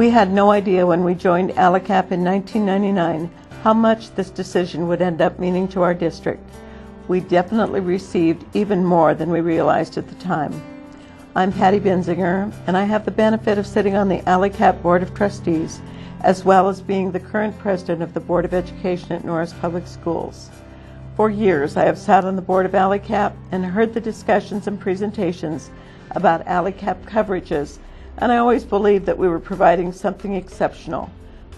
We had no idea when we joined ALICAP in 1999 how much this decision would end up meaning to our district. We definitely received even more than we realized at the time. I'm Patty Benzinger, and I have the benefit of sitting on the ALICAP Board of Trustees, as well as being the current president of the Board of Education at Norris Public Schools. For years, I have sat on the board of ALICAP and heard the discussions and presentations about ALICAP coverages, and I always believed that we were providing something exceptional.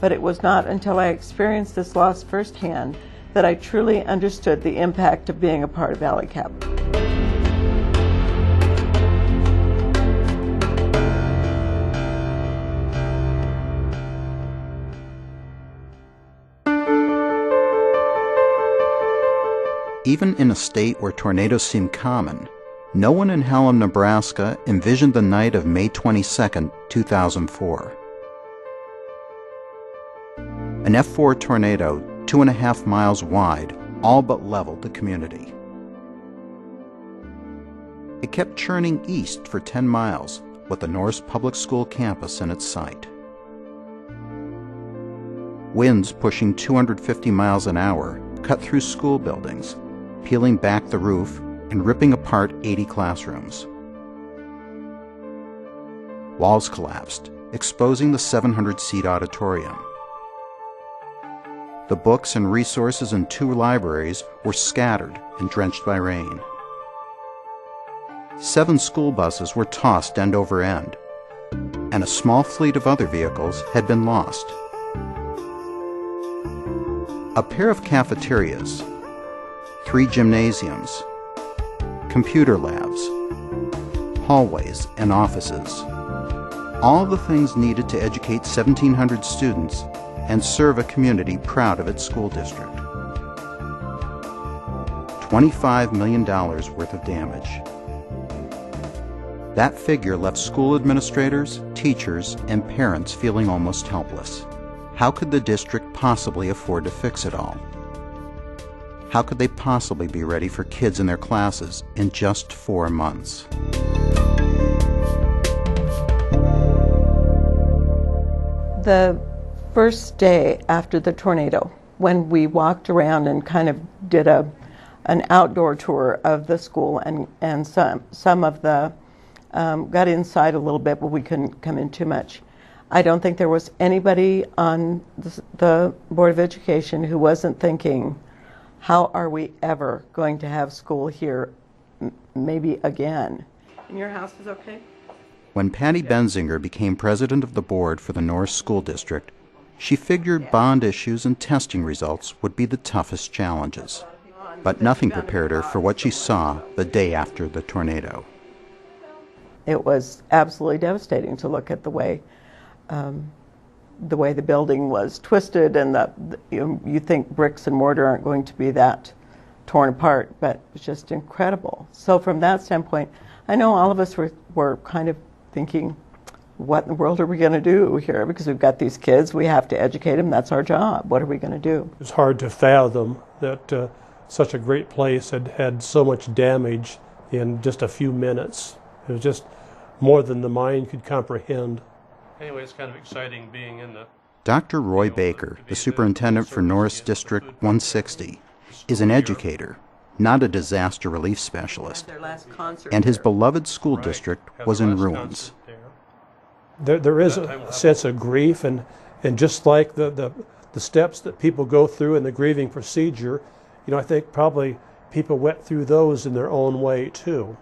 But it was not until I experienced this loss firsthand that I truly understood the impact of being a part of ALICAP. Even in a state where tornadoes seem common, no one in Hallam, Nebraska envisioned the night of May 22, 2004. An F4 tornado, 2.5 miles wide, all but leveled the community. It kept churning east for 10 miles, with the Norris Public School campus in its sight. Winds pushing 250 miles an hour cut through school buildings, peeling back the roof and ripping apart 80 classrooms. Walls collapsed, exposing the 700-seat auditorium. The books and resources in 2 libraries were scattered and drenched by rain. 7 school buses were tossed end over end, and a small fleet of other vehicles had been lost. A pair of cafeterias, 3 gymnasiums, computer labs, hallways, and offices. All the things needed to educate 1,700 students and serve a community proud of its school district. $25 million worth of damage. That figure left school administrators, teachers, and parents feeling almost helpless. How could the district possibly afford to fix it all? How could they possibly be ready for kids in their classes in just 4 months? The first day after the tornado, when we walked around and kind of did an outdoor tour of the school, and some of the got inside a little bit, but we couldn't come in too much. I don't think there was anybody on the Board of Education who wasn't thinking, how are we ever going to have school here, maybe again? And your house is okay? When Patty Benzinger became president of the board for the Norris School District, she figured bond issues and testing results would be the toughest challenges. But nothing prepared her for what she saw the day after the tornado. It was absolutely devastating to look at the way the building was twisted, and you think bricks and mortar aren't going to be that torn apart, but it was just incredible. So from that standpoint, I know all of us were kind of thinking, what in the world are we going to do here? Because we've got these kids, we have to educate them, that's our job. What are we going to do? It's hard to fathom that such a great place had had so much damage in just a few minutes. It was just more than the mind could comprehend. Anyway, it's kind of exciting being in the... Dr. Roy Baker, the superintendent for Norris District 160, is an educator, not a disaster relief specialist, and his beloved school district was in ruins. There is a sense of grief, and just like the steps that people go through in the grieving procedure, I think probably people went through those in their own way too.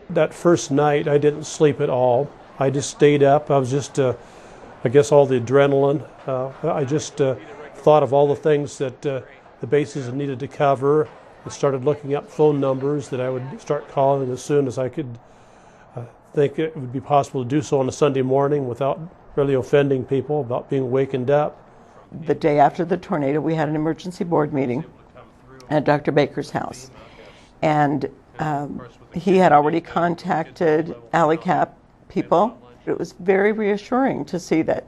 That first night I didn't sleep at all. I just stayed up. I was just, I guess all the adrenaline. I just thought of all the things that the bases needed to cover. I started looking up phone numbers that I would start calling as soon as I could think it would be possible to do so on a Sunday morning without really offending people, about being wakened up. The day after the tornado, we had an emergency board meeting at Dr. Baker's house. And he had already contacted ALICAP people. It was very reassuring to see that,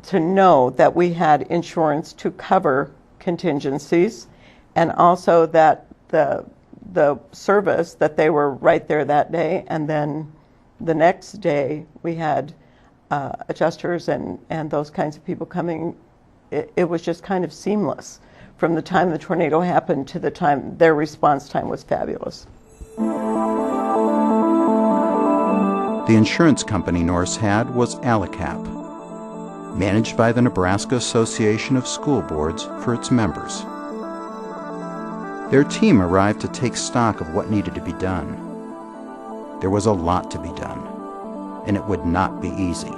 to know that we had insurance to cover contingencies, and also that the service, that they were right there that day, and then the next day we had adjusters and those kinds of people coming, it was just kind of seamless. From the time the tornado happened to the time their response time was fabulous. The insurance company Norris had was ALICAP, managed by the Nebraska Association of School Boards for its members. Their team arrived to take stock of what needed to be done. There was a lot to be done, and it would not be easy.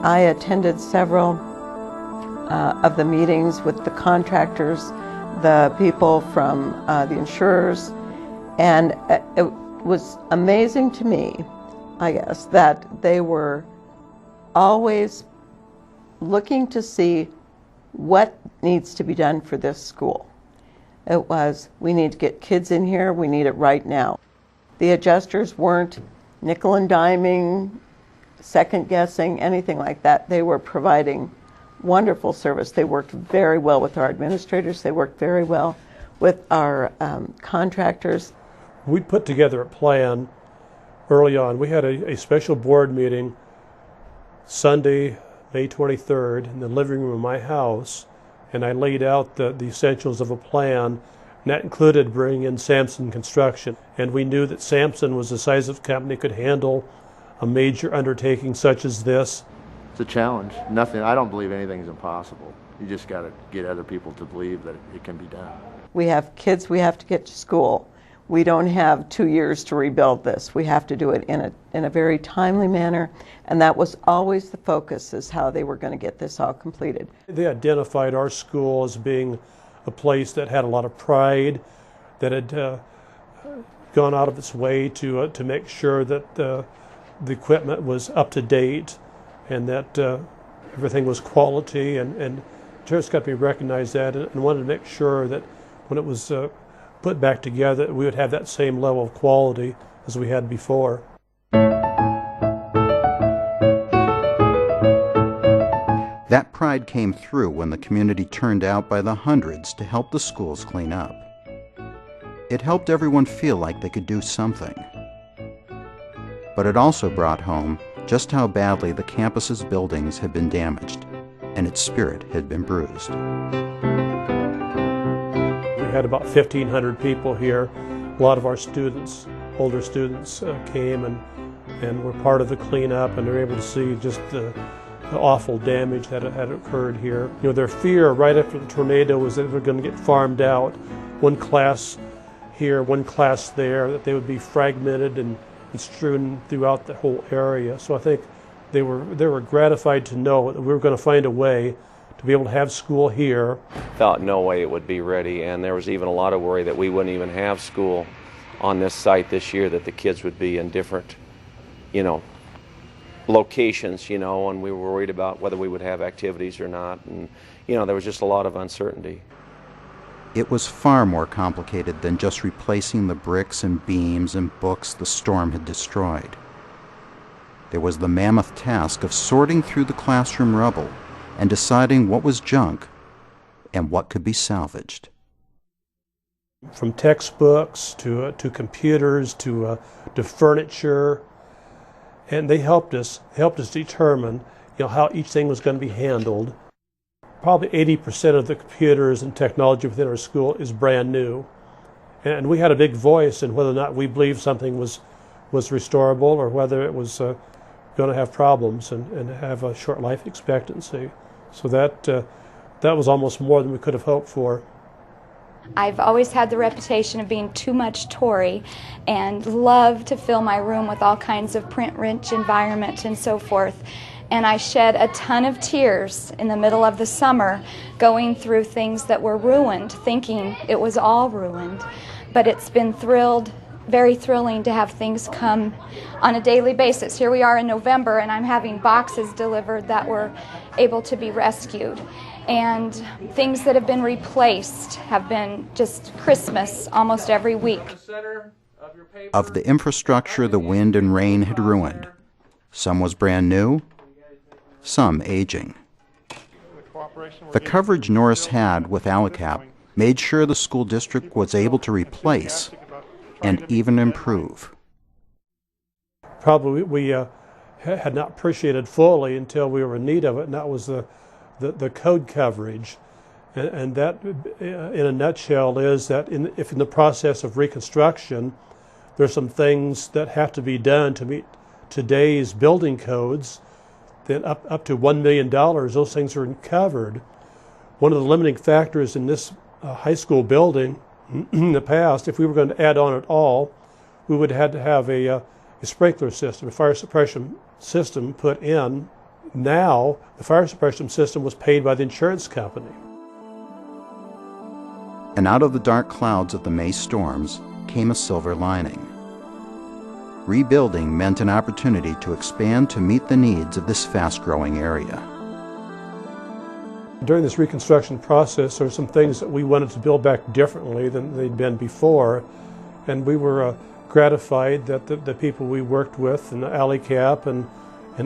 I attended several of the meetings with the contractors, the people from the insurers, and it was amazing to me, I guess, that they were always looking to see what needs to be done for this school. It was, we need to get kids in here, we need it right now. The adjusters weren't nickel and diming, second guessing, anything like that. They were providing wonderful service. They worked very well with our administrators. They worked very well with our contractors. We put together a plan early on. We had a special board meeting Sunday, May 23rd, in the living room of my house, and I laid out the essentials of a plan, and that included bringing in Sampson Construction. And we knew that Sampson was the size of company could handle a major undertaking such as this. It's a challenge. Nothing. I don't believe anything's impossible. You just got to get other people to believe that it can be done. We have kids we have to get to school. We don't have 2 years to rebuild this. We have to do it in a very timely manner, and that was always the focus, is how they were going to get this all completed. They identified our school as being a place that had a lot of pride, that had gone out of its way to make sure that the equipment was up to date and that everything was quality, and just got to recognize that, and wanted to make sure that when it was put back together, we would have that same level of quality as we had before. That pride came through when the community turned out by the hundreds to help the schools clean up. It helped everyone feel like they could do something. But it also brought home just how badly the campus's buildings had been damaged, and its spirit had been bruised. We had about 1,500 people here. A lot of our students, older students, came and were part of the cleanup, and they were able to see just the awful damage that had occurred here. You know, their fear right after the tornado was that they were going to get farmed out, one class here, one class there, that they would be fragmented and strewn throughout the whole area. So I think they were gratified to know that we were going to find a way to be able to have school here. Thought no way it would be ready, and there was even a lot of worry that we wouldn't even have school on this site this year, that the kids would be in different, locations, and we were worried about whether we would have activities or not, and there was just a lot of uncertainty. It was far more complicated than just replacing the bricks and beams and books the storm had destroyed. There was the mammoth task of sorting through the classroom rubble and deciding what was junk and what could be salvaged. From textbooks to computers to furniture, and they helped us determine how each thing was going to be handled. Probably 80% of the computers and technology within our school is brand new, and we had a big voice in whether or not we believed something was restorable or whether it was going to have problems and have a short life expectancy. So that was almost more than we could have hoped for. I've always had the reputation of being too much Tory and love to fill my room with all kinds of print-rich environment and so forth. And I shed a ton of tears in the middle of the summer going through things that were ruined, thinking it was all ruined. But it's been very thrilling to have things come on a daily basis. Here we are in November, and I'm having boxes delivered that were able to be rescued. And things that have been replaced have been just Christmas almost every week. Of the infrastructure the wind and rain had ruined, some was brand new, some aging. The coverage Norris had with ALICAP made sure the school district was able to replace and even improve. probably we had not appreciated fully until we were in need of it, and that was the code coverage. And that, in a nutshell, is that if in the process of reconstruction, there's some things that have to be done to meet today's building codes, then up to $1 million, those things are covered. One of the limiting factors in this high school building in the past, if we were going to add on at all, we would have had to have a sprinkler system, a fire suppression system put in. Now, the fire suppression system was paid by the insurance company. And out of the dark clouds of the May storms came a silver lining. Rebuilding meant an opportunity to expand to meet the needs of this fast-growing area. During this reconstruction process, there were some things that we wanted to build back differently than they'd been before, and we were gratified that the people we worked with, and ALICAP and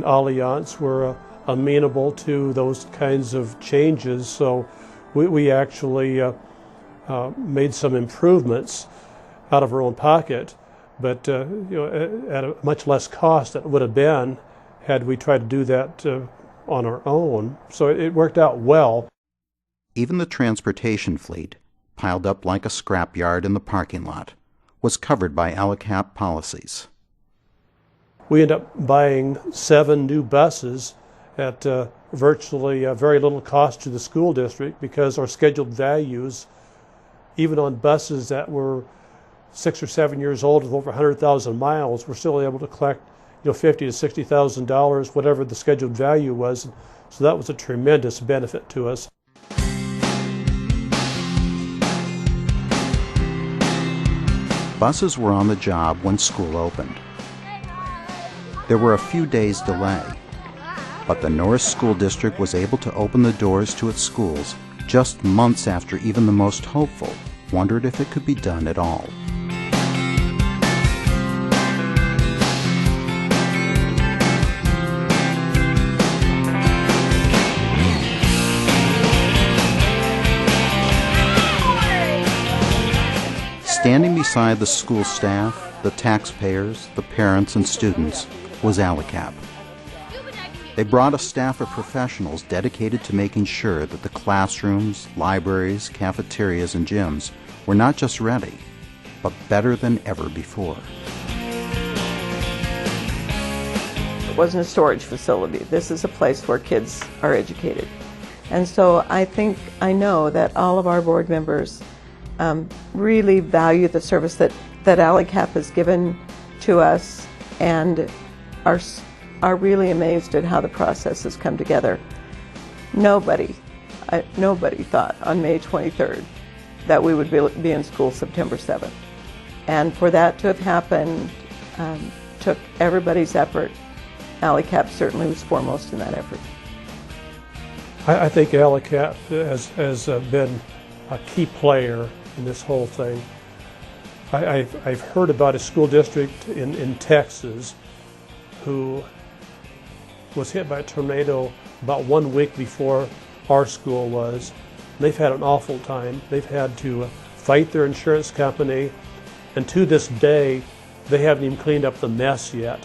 Allianz, were amenable to those kinds of changes. So we actually made some improvements out of our own pocket, but at a much less cost than it would have been had we tried to do that on our own. So it worked out well. Even the transportation fleet, piled up like a scrapyard in the parking lot, was covered by ALICAP policies. We ended up buying 7 new buses at virtually very little cost to the school district, because our scheduled values, even on buses that were 6 or 7 years old with over 100,000 miles, we're still able to collect $50,000 to $60,000, whatever the scheduled value was. So that was a tremendous benefit to us. Buses were on the job when school opened. There were a few days' delay, but the Norris School District was able to open the doors to its schools just months after even the most hopeful wondered if it could be done at all. Standing beside the school staff, the taxpayers, the parents, and students was ALICAP. They brought a staff of professionals dedicated to making sure that the classrooms, libraries, cafeterias, and gyms were not just ready, but better than ever before. It wasn't a storage facility. This is a place where kids are educated. And so I know that all of our board members really value the service that ALICAP has given to us, and are really amazed at how the process has come together. Nobody thought on May 23rd that we would be in school September 7th. And for that to have happened took everybody's effort. ALICAP certainly was foremost in that effort. I think ALICAP has been a key player in this whole thing. I've heard about a school district in Texas who was hit by a tornado about 1 week before our school was. They've had an awful time. They've had to fight their insurance company, and to this day, they haven't even cleaned up the mess yet.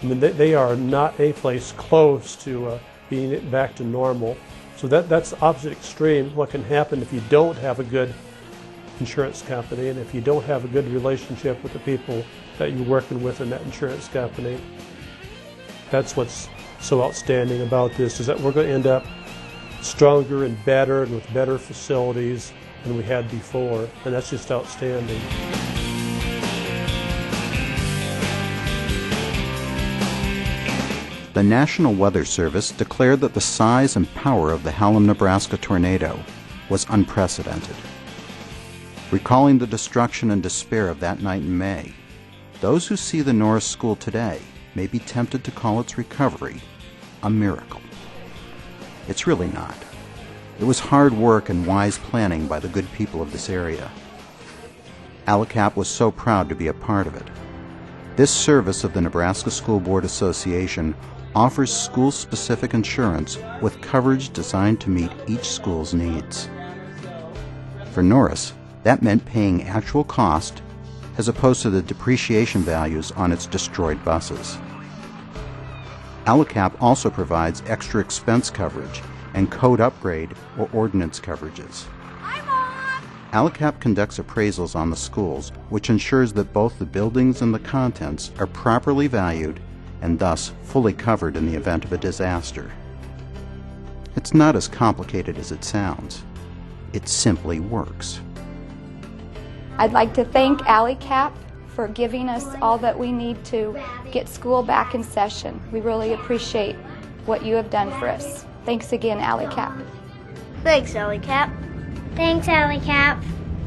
I mean, they are not a place close to being back to normal. So that's the opposite extreme, what can happen if you don't have a good insurance company, and if you don't have a good relationship with the people that you're working with in that insurance company. That's what's so outstanding about this, is that we're going to end up stronger and better and with better facilities than we had before, and that's just outstanding. The National Weather Service declared that the size and power of the Hallam, Nebraska tornado was unprecedented. Recalling the destruction and despair of that night in May, those who see the Norris School today may be tempted to call its recovery a miracle. It's really not. It was hard work and wise planning by the good people of this area. ALICAP was so proud to be a part of it. This service of the Nebraska School Board Association offers school-specific insurance with coverage designed to meet each school's needs. For Norris, that meant paying actual cost as opposed to the depreciation values on its destroyed buses. ALICAP also provides extra expense coverage and code upgrade or ordinance coverages. ALICAP conducts appraisals on the schools, which ensures that both the buildings and the contents are properly valued and thus fully covered in the event of a disaster. It's not as complicated as it sounds. It simply works. I'd like to thank ALICAP for giving us all that we need to get school back in session. We really appreciate what you have done for us. Thanks again, ALICAP. Thanks, ALICAP. Thanks, ALICAP.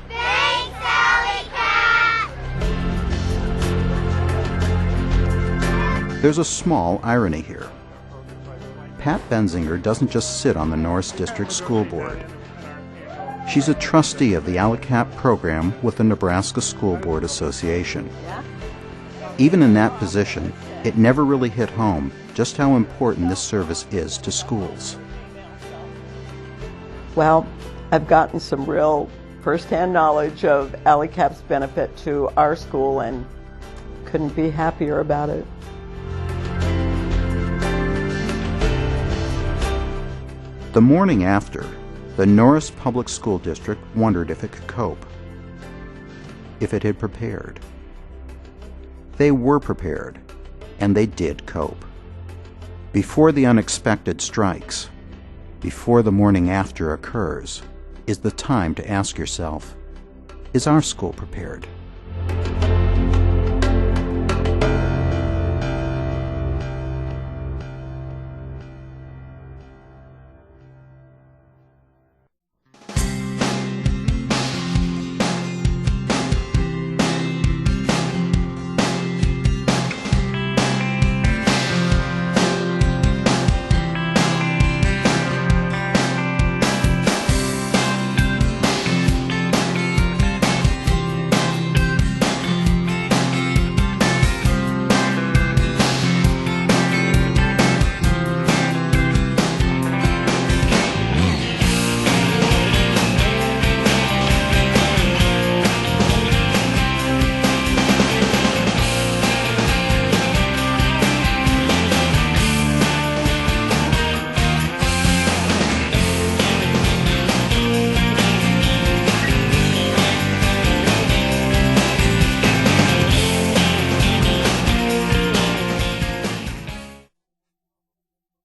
Thanks, ALICAP! There's a small irony here. Pat Benzinger doesn't just sit on the Norris District School Board. She's a trustee of the ALICAP program with the Nebraska School Board Association. Even in that position, it never really hit home just how important this service is to schools. Well, I've gotten some real first-hand knowledge of ALICAP's benefit to our school and couldn't be happier about it. The morning after, the Norris Public School District wondered if it could cope, if it had prepared. They were prepared, and they did cope. Before the unexpected strikes, before the morning after occurs, is the time to ask yourself, is our school prepared?